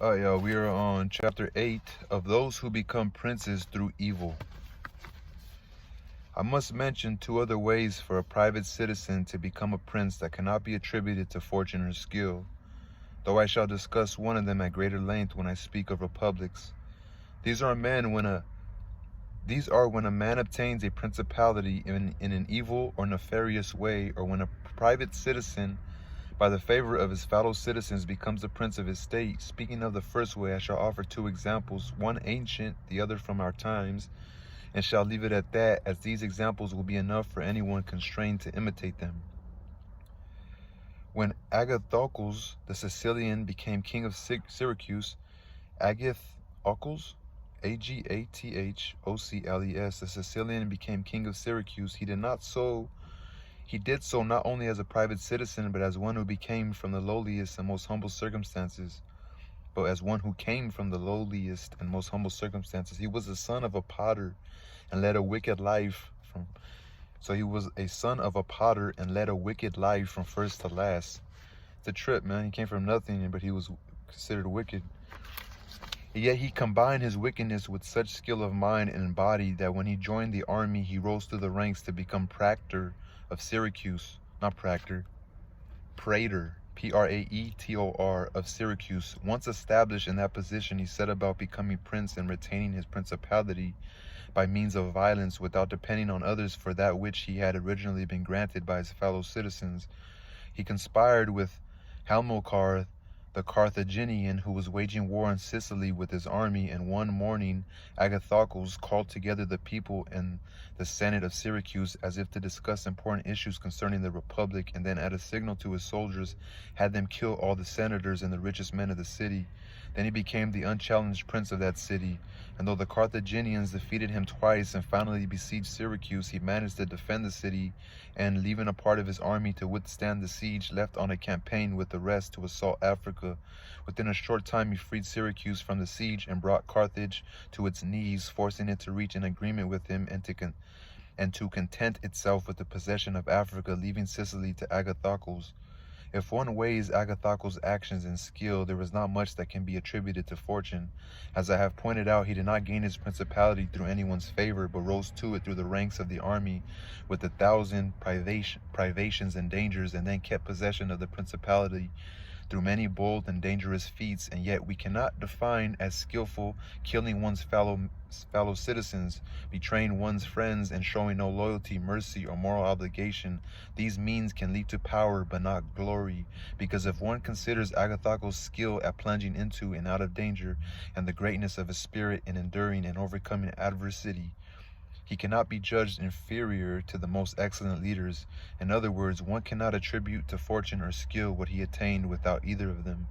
Yo, we are on chapter 8 of those who become princes through evil. I must mention two other ways for a private citizen to become a prince that cannot be attributed to fortune or skill, though I shall discuss one of them at greater length when I speak of republics. These are when a man obtains a principality in an evil or nefarious way, or when a private citizen, by the favor of his fellow citizens, becomes the prince of his state. Speaking of the first way, I shall offer two examples, one ancient, the other from our times, and shall leave it at that, as these examples will be enough for anyone constrained to imitate them. When Agathocles the Sicilian became king of Syracuse, Agathocles, Agathocles, the Sicilian became king of Syracuse, he did so not only as a private citizen, but as one who came from the lowliest and most humble circumstances. He was the son of a potter and led a wicked life from first to last. It's a trip, man. He came from nothing, but he was considered wicked. Yet he combined his wickedness with such skill of mind and body that when he joined the army, he rose through the ranks to become praetor of Syracuse. Not praetor, praetor, Praetor of Syracuse. Once established in that position, he set about becoming prince and retaining his principality by means of violence, without depending on others for that which he had originally been granted by his fellow citizens. He conspired with Hamilcar the Carthaginian, who was waging war in Sicily with his army, and one morning Agathocles called together the people and the Senate of Syracuse as if to discuss important issues concerning the republic, and then at a signal to his soldiers had them kill all the senators and the richest men of the city. Then he became the unchallenged prince of that city, and though the Carthaginians defeated him twice and finally besieged Syracuse, he managed to defend the city, and leaving a part of his army to withstand the siege, left on a campaign with the rest to assault Africa. Within a short time he freed Syracuse from the siege and brought Carthage to its knees, forcing it to reach an agreement with him and to content itself with the possession of Africa, leaving Sicily to Agathocles. If one weighs Agathocles' actions and skill, there is not much that can be attributed to fortune. As I have pointed out, he did not gain his principality through anyone's favor, but rose to it through the ranks of the army with 1,000 privations and dangers, and then kept possession of the principality through many bold and dangerous feats. And yet we cannot define as skillful killing one's fellow citizens, betraying one's friends, and showing no loyalty, mercy, or moral obligation. These means can lead to power but not glory, because if one considers Agathocles' skill at plunging into and out of danger, and the greatness of his spirit in enduring and overcoming adversity, he cannot be judged inferior to the most excellent leaders. In other words, one cannot attribute to fortune or skill what he attained without either of them.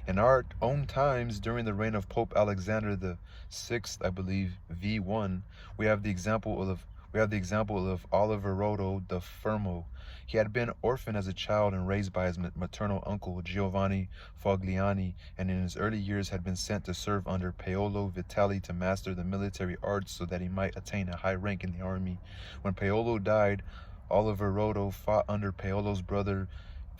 In our own times, during the reign of Pope Alexander the Sixth, I believe, V1, we have the example of Oliverotto da Fermo. He had been orphaned as a child and raised by his maternal uncle Giovanni Fogliani, and in his early years had been sent to serve under Paolo Vitali to master the military arts so that he might attain a high rank in the army. When Paolo died, Oliverotto fought under Paolo's brother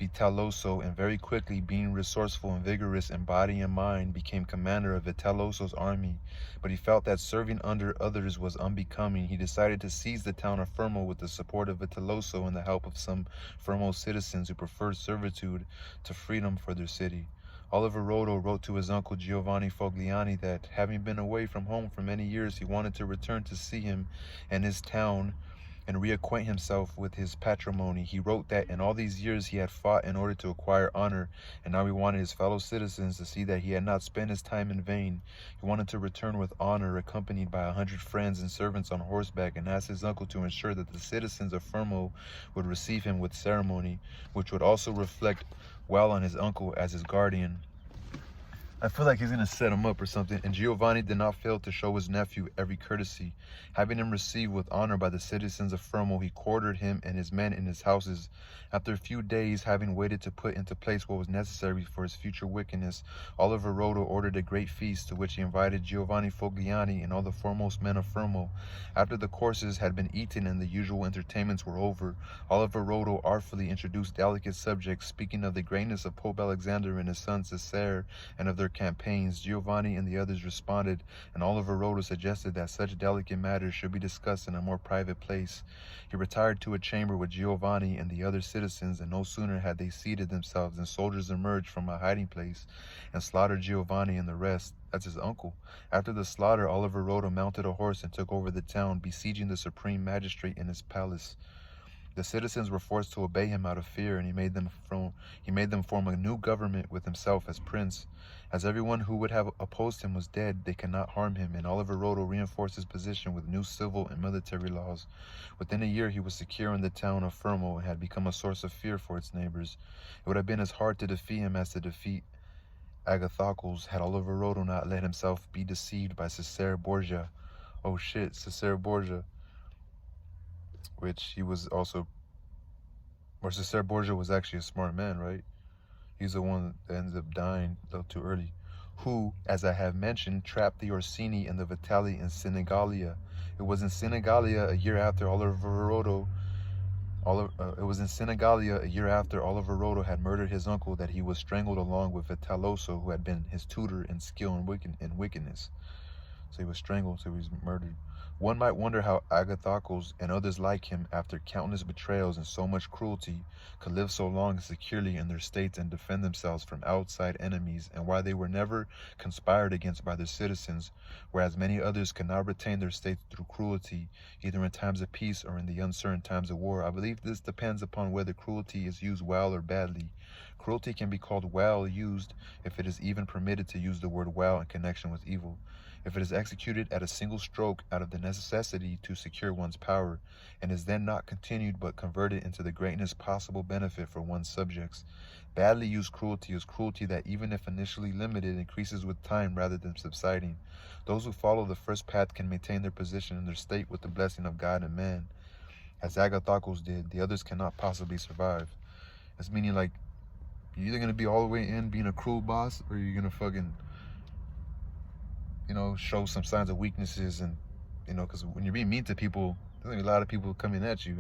Vitaloso, and very quickly, being resourceful and vigorous in body and mind, became commander of Vitaloso's army. But he felt that serving under others was unbecoming. He decided to seize the town of Fermo with the support of Vitaloso and the help of some Fermo citizens who preferred servitude to freedom for their city. Oliverotto wrote to his uncle Giovanni Fogliani that, having been away from home for many years, he wanted to return to see him and his town and reacquaint himself with his patrimony. He wrote that in all these years he had fought in order to acquire honor, and now he wanted his fellow citizens to see that he had not spent his time in vain. He wanted to return with honor, accompanied by 100 friends and servants on horseback, and asked his uncle to ensure that the citizens of Fermo would receive him with ceremony, which would also reflect well on his uncle as his guardian. I feel like he's going to set him up or something, and Giovanni did not fail to show his nephew every courtesy. Having him received with honor by the citizens of Fermo, he quartered him and his men in his houses. After a few days, having waited to put into place what was necessary for his future wickedness, Oliverotto ordered a great feast, to which he invited Giovanni Fogliani and all the foremost men of Fermo. After the courses had been eaten and the usual entertainments were over, Oliverotto artfully introduced delicate subjects, speaking of the greatness of Pope Alexander and his son Cesare, and of their campaigns, Giovanni and the others responded, and Oliverodo suggested that such delicate matters should be discussed in a more private place. He retired to a chamber with Giovanni and the other citizens, and no sooner had they seated themselves than soldiers emerged from a hiding place and slaughtered Giovanni and the rest. That's his uncle. After the slaughter, Oliverodo mounted a horse and took over the town, besieging the supreme magistrate in his palace. The citizens were forced to obey him out of fear, and he made them form a new government with himself as prince. As everyone who would have opposed him was dead, they could not harm him, and Oliverodo reinforced his position with new civil and military laws. Within a year, he was secure in the town of Fermo and had become a source of fear for its neighbors. It would have been as hard to defeat him as to defeat Agathocles had Oliverodo not let himself be deceived by Cesare Borgia. Oh shit, Cesare Borgia. Which he was also, or Cesare Borgia was actually a smart man, right? He's the one that ends up dying a little too early, who, as I have mentioned, trapped the Orsini and the Vitelli in Senigallia. It was in Senigallia a year after Oliverodo had murdered his uncle that he was strangled along with Vitaloso, who had been his tutor in skill and wickedness. So he was strangled, so he was murdered. One might wonder how Agathocles and others like him, after countless betrayals and so much cruelty, could live so long and securely in their states and defend themselves from outside enemies, and why they were never conspired against by their citizens, whereas many others could not retain their states through cruelty, either in times of peace or in the uncertain times of war. I believe this depends upon whether cruelty is used well or badly. Cruelty can be called well used if it is even permitted to use the word well in connection with evil. If it is executed at a single stroke out of the necessity to secure one's power, and is then not continued but converted into the greatest possible benefit for one's subjects. Badly used cruelty is cruelty that, even if initially limited, increases with time rather than subsiding. Those who follow the first path can maintain their position in their state with the blessing of God and man, as Agathocles did. The others cannot possibly survive. That's meaning, like, you're either going to be all the way in being a cruel boss, or you're going to fucking, show some signs of weaknesses. And, because when you're being mean to people, there's going to be a lot of people coming at you,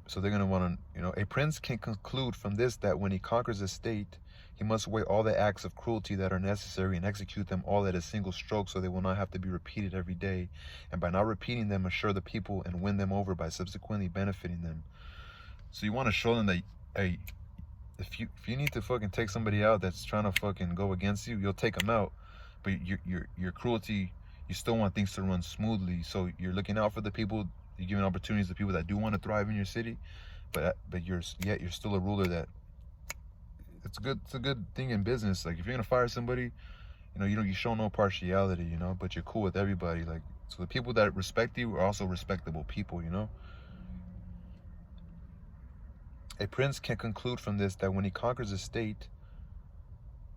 So they're going to want to, a prince can conclude from this that when he conquers a state, he must weigh all the acts of cruelty that are necessary and execute them all at a single stroke, so they will not have to be repeated every day. And by not repeating them, assure the people and win them over by subsequently benefiting them. So you want to show them that, hey, if you need to fucking take somebody out that's trying to fucking go against you, you'll take them out. But your cruelty, you still want things to run smoothly. So you're looking out for the people, you're giving opportunities to people that do want to thrive in your city, but you're still a ruler that, it's a good thing in business. Like, if you're gonna fire somebody, you show no partiality, but you're cool with everybody. Like, so the people that respect you are also respectable people, A prince can conclude from this that when he conquers a state,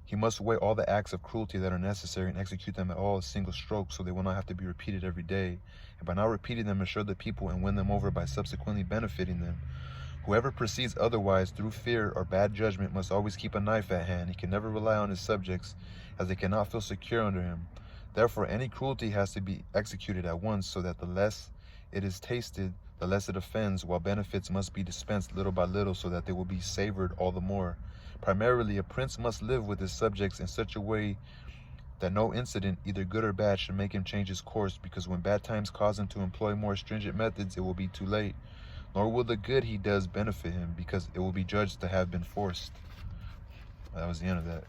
he must weigh all the acts of cruelty that are necessary and execute them at all a single stroke, so they will not have to be repeated every day. And by not repeating them, assure the people and win them over by subsequently benefiting them. Whoever proceeds otherwise through fear or bad judgment must always keep a knife at hand. He can never rely on his subjects, as they cannot feel secure under him. Therefore, any cruelty has to be executed at once, so that the less it is tasted, the less it offends, while benefits must be dispensed little by little, so that they will be savored all the more. Primarily, a prince must live with his subjects in such a way that no incident, either good or bad, should make him change his course, because when bad times cause him to employ more stringent methods, it will be too late. Nor will the good he does benefit him, because it will be judged to have been forced. That was the end of that.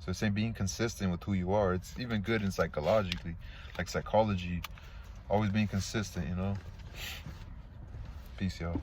So it's saying being consistent with who you are. It's even good in psychologically, like psychology, always being consistent, Peace, y'all.